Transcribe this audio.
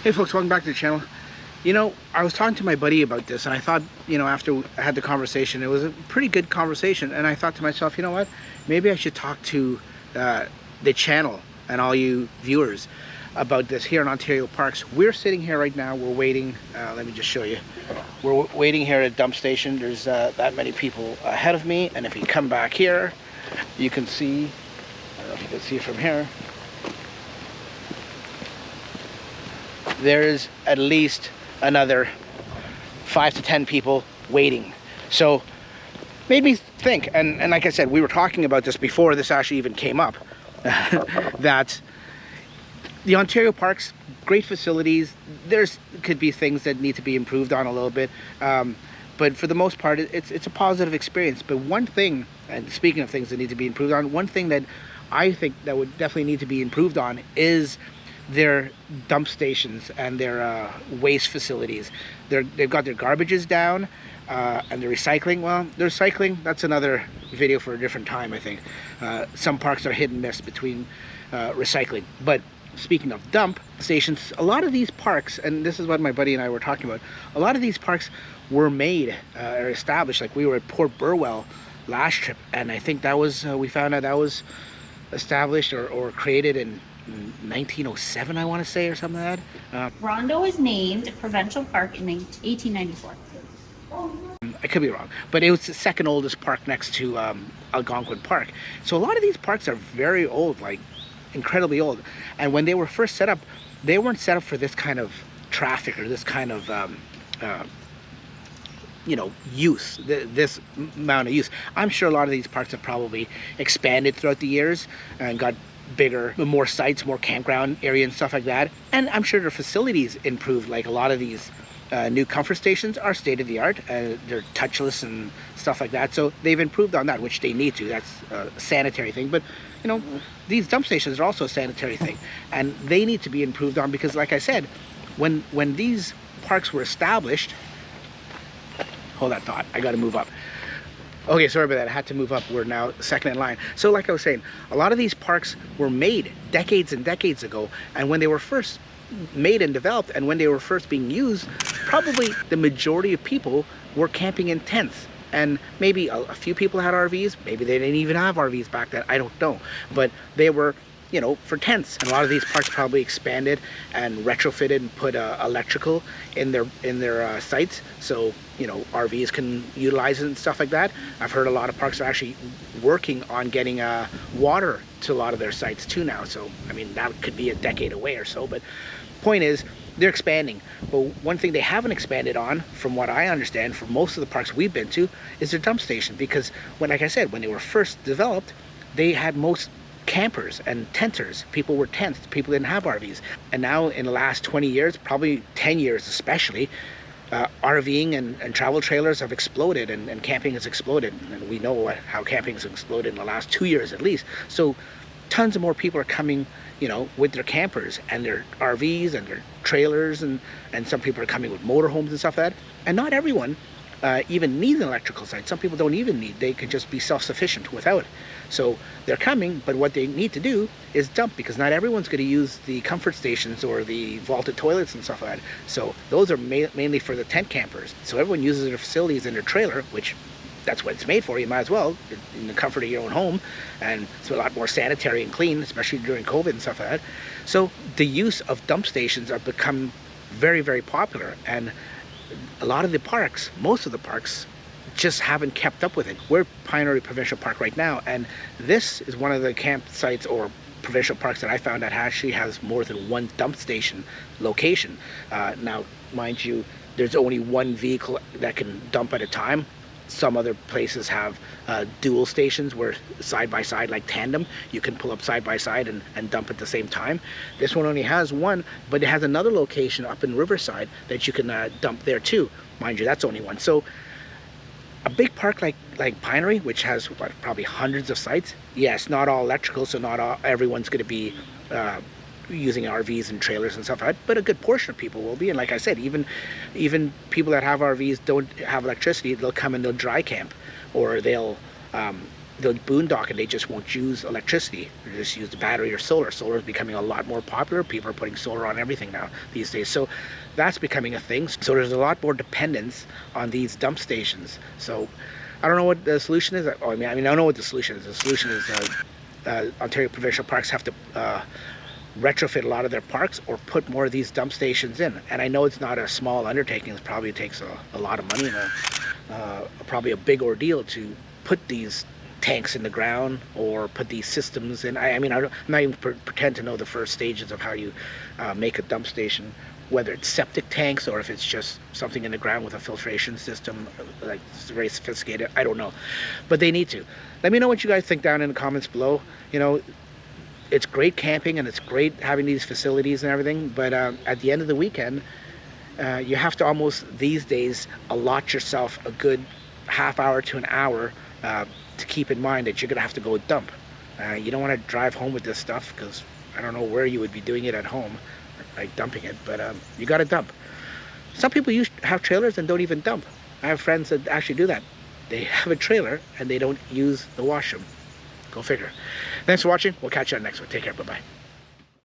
Hey folks, welcome back to the channel. You know, I was talking to my buddy about this, and I thought, you know, after I had the conversation, it was a pretty good conversation, and I thought to myself, you know what, maybe I should talk to the channel and all you viewers about this here in Ontario Parks. We're sitting here right now, we're waiting, let me just show you. We're waiting here at a dump station. There's that many people ahead of me, and if you come back here, you can see, I don't know if you can see from here, there's at least another 5 to 10 people waiting. So made me think, and like I said, we were talking about this before this actually even came up, that the Ontario Parks, great facilities, could be things that need to be improved on a little bit, but for the most part it's a positive experience. But one thing, and speaking of things that need to be improved on, one thing that I think that would definitely need to be improved on is their dump stations and their waste facilities. They've got their garbages down, and the recycling, well, the recycling, that's another video for a different time, I think. Some parks are hit and miss between recycling. But speaking of dump stations, a lot of these parks, and this is what my buddy and I were talking about, a lot of these parks were made or established. Like we were at Port Burwell last trip, and I think that was, we found out that was established or created in 1907, I want to say, or something like that. Rondo was named a provincial park in 1894. I could be wrong, but it was the second oldest park next to Algonquin Park. So a lot of these parks are very old, like incredibly old. And when they were first set up, they weren't set up for this kind of traffic or this kind of you know, use, this amount of use. I'm sure a lot of these parks have probably expanded throughout the years and got bigger, more sites, more campground area and stuff like that. And I'm sure their facilities improved. Like a lot of these new comfort stations are state-of-the-art. They're touchless and stuff like that. So they've improved on that, which they need to. That's a sanitary thing. But you know, these dump stations are also a sanitary thing, and they need to be improved on, because like I said, when these parks were established, hold that thought, I got to move up. Okay, sorry about that, I had to move up. We're now second in line. So like I was saying, a lot of these parks were made decades and decades ago, and when they were first made and developed and when they were first being used, probably the majority of people were camping in tents. And maybe a few people had RVs, maybe they didn't even have RVs back then, I don't know. But they were, you know, for tents. And a lot of these parks probably expanded and retrofitted and put electrical in their sites, so you know, RVs can utilize it and stuff like that. I've heard a lot of parks are actually working on getting water to a lot of their sites too now. So I mean, that could be a decade away or so, but point is, they're expanding. But one thing they haven't expanded on, from what I understand, for most of the parks we've been to, is their dump station. Because when, like I said, when they were first developed, they had most campers and tenters. People were tents, people didn't have RVs. And now in the last 20 years, probably 10 years especially, RVing and travel trailers have exploded, and camping has exploded. And we know how camping has exploded in the last 2 years at least. So tons of more people are coming, you know, with their campers and their RVs and their trailers, and some people are coming with motorhomes and stuff like that. And not everyone even needs an electrical site. Some people don't even need, they could just be self-sufficient without it. So they're coming, but what they need to do is dump, because not everyone's going to use the comfort stations or the vaulted toilets and stuff like that. So those are mainly for the tent campers. So everyone uses their facilities in their trailer, which that's what it's made for. You might as well, in the comfort of your own home, and it's a lot more sanitary and clean, especially during COVID and stuff like that. So the use of dump stations have become very, very popular, and a lot of the parks, most of the parks, just haven't kept up with it. We're Pioneer Provincial Park right now, and this is one of the campsites or provincial parks that I found that actually has more than one dump station location. Now, mind you, there's only one vehicle that can dump at a time. Some other places have dual stations where side by side, like tandem, you can pull up side by side and dump at the same time. This one only has one, but it has another location up in Riverside that you can dump there too. Mind you, that's only one. So a big park like Pioneer, which has what, probably hundreds of sites, yes, not all electrical, so not everyone's going to be using RVs and trailers and stuff like that, but a good portion of people will be. And like I said, even people that have RVs don't have electricity, they'll come and they'll dry camp, or they'll they'll boondock and they just won't use electricity. They just use the battery or solar. Solar is becoming a lot more popular. People are putting solar on everything now these days. So that's becoming a thing. So there's a lot more dependence on these dump stations. So I don't know what the solution is. I mean, I know what the solution is. The solution is Ontario provincial parks have to retrofit a lot of their parks or put more of these dump stations in. And I know it's not a small undertaking. It probably takes a lot of money and probably a big ordeal to put these tanks in the ground or put these systems in. I'm not even pretend to know the first stages of how you make a dump station, whether it's septic tanks or if it's just something in the ground with a filtration system, like it's very sophisticated. I don't know, but they need to. Let me know what you guys think down in the comments below. You know, it's great camping and it's great having these facilities and everything, but at the end of the weekend, you have to almost these days allot yourself a good half hour to an hour to keep in mind that you're gonna have to go dump. You don't want to drive home with this stuff, because I don't know where you would be doing it at home, like dumping it, but you gotta dump. Some people have trailers and don't even dump. I have friends that actually do that. They have a trailer and they don't use the washroom. Go figure. Thanks for watching. We'll catch you on the next one. Take care. Bye-bye.